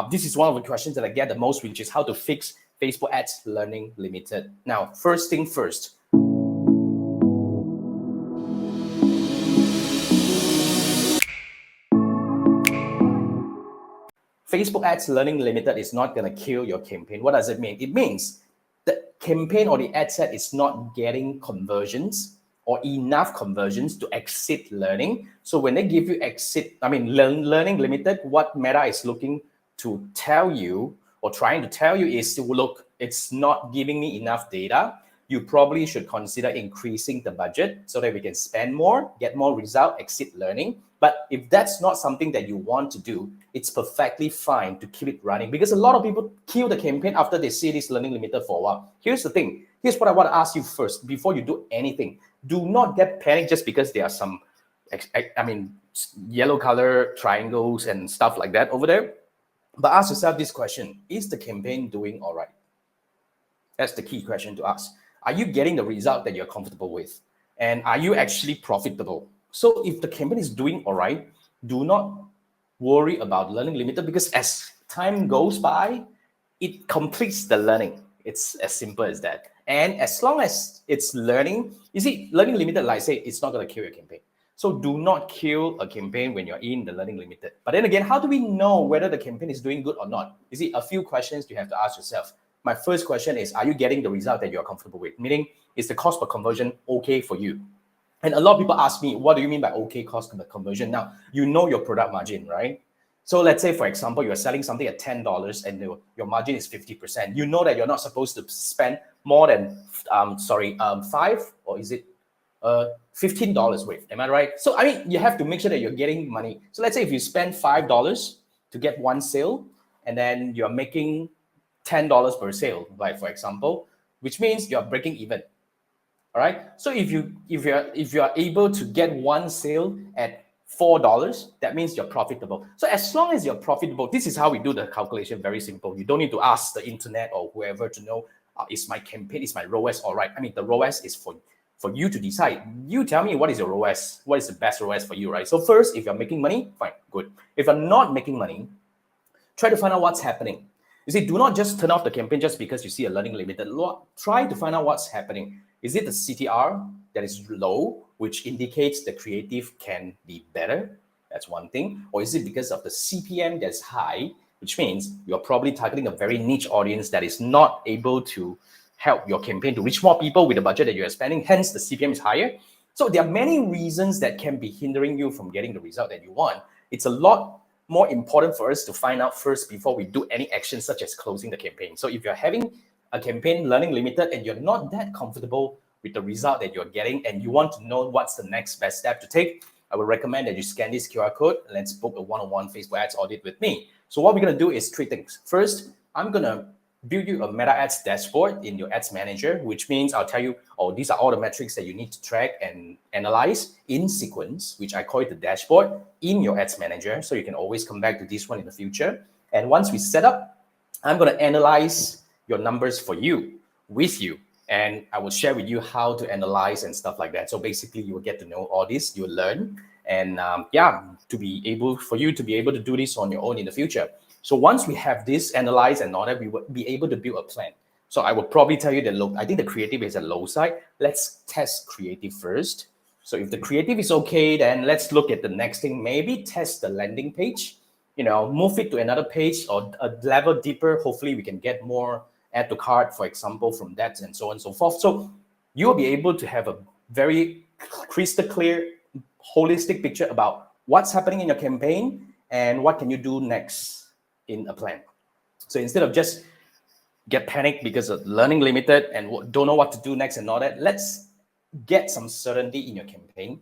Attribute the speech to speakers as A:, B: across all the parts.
A: This is one of the questions that I get the most, which is how to fix Facebook Ads Learning Limited. Now, first thing first. Facebook Ads Learning Limited is not going to kill your campaign. What does it mean? It means the campaign or the ad set is not getting conversions or enough conversions to exit learning. So when they give you learning limited, what Meta is looking to tell you or trying to tell you is, look, it's not giving me enough data. You probably should consider increasing the budget so that we can spend more, get more result, exit learning. But if that's not something that you want to do, it's perfectly fine to keep it running, because a lot of people kill the campaign after they see this learning limited for a while. Here's the thing. Here's what I want to ask you first before you do anything. Do not get panicked just because there are some, yellow color triangles and stuff like that over there. But ask yourself this question: is the campaign doing all right? That's the key question to ask. Are you getting the result that you're comfortable with? And are you actually profitable? So if the campaign is doing all right, do not worry about learning limited, because as time goes by, it completes the learning. It's as simple as that. And as long as it's learning, you see, learning limited, like I say, it's not going to kill your campaign. So do not kill a campaign when you're in the learning limited. But then again, how do we know whether the campaign is doing good or not? You see, a few questions you have to ask yourself. My first question is, are you getting the result that you're comfortable with? Meaning, is the cost per conversion okay for you? And a lot of people ask me, what do you mean by okay cost per conversion? Now, you know your product margin, right? So let's say, for example, you're selling something at $10 and your margin is 50%. You know that you're not supposed to spend more than, $5 or is it $15 worth? Am I right? So, you have to make sure that you're getting money. So let's say if you spend $5 to get one sale, and then you're making $10 per sale, like for example, which means you're breaking even. All right. So if you are able to get one sale at $4, that means you're profitable. So as long as you're profitable, this is how we do the calculation. Very simple. You don't need to ask the internet or whoever to know, is my campaign, is my ROAS all right? The ROAS is for you to decide. You tell me, what is your ROAS? What is the best ROAS for you, right? So first, if you're making money, fine, good. If you're not making money, try to find out what's happening. You see, do not just turn off the campaign just because you see a learning limited. Try to find out what's happening. Is it the CTR that is low, which indicates the creative can be better? That's one thing. Or is it because of the CPM that's high, which means you're probably targeting a very niche audience that is not able to help your campaign to reach more people with the budget that you're spending, hence the CPM is higher. So there are many reasons that can be hindering you from getting the result that you want. It's a lot more important for us to find out first before we do any action such as closing the campaign. So if you're having a campaign learning limited and you're not that comfortable with the result that you're getting and you want to know what's the next best step to take, I would recommend that you scan this QR code and let's book a one-on-one Facebook ads audit with me. So what we're going to do is three things. First, I'm going to build you a Meta Ads dashboard in your Ads Manager, which means I'll tell you, these are all the metrics that you need to track and analyze in sequence, which I call it the dashboard in your Ads Manager. So you can always come back to this one in the future. And once we set up, I'm going to analyze your numbers for you, with you, and I will share with you how to analyze and stuff like that. So basically, you will get to know all this, you'll learn, and for you to be able to do this on your own in the future. So once we have this analyzed and all that, we will be able to build a plan. So I will probably tell you that, look, I think the creative is a low side. Let's test creative first. So if the creative is okay, then let's look at the next thing. Maybe test the landing page, move it to another page or a level deeper. Hopefully we can get more add to cart, for example, from that and so on and so forth. So you'll be able to have a very crystal clear, holistic picture about what's happening in your campaign and what can you do next in a plan. So instead of just get panicked because of learning limited and don't know what to do next and all that, let's get some certainty in your campaign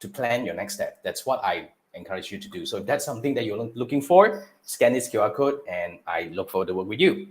A: to plan your next step. That's what I encourage you to do. So if that's something that you're looking for, scan this QR code and I look forward to work with you.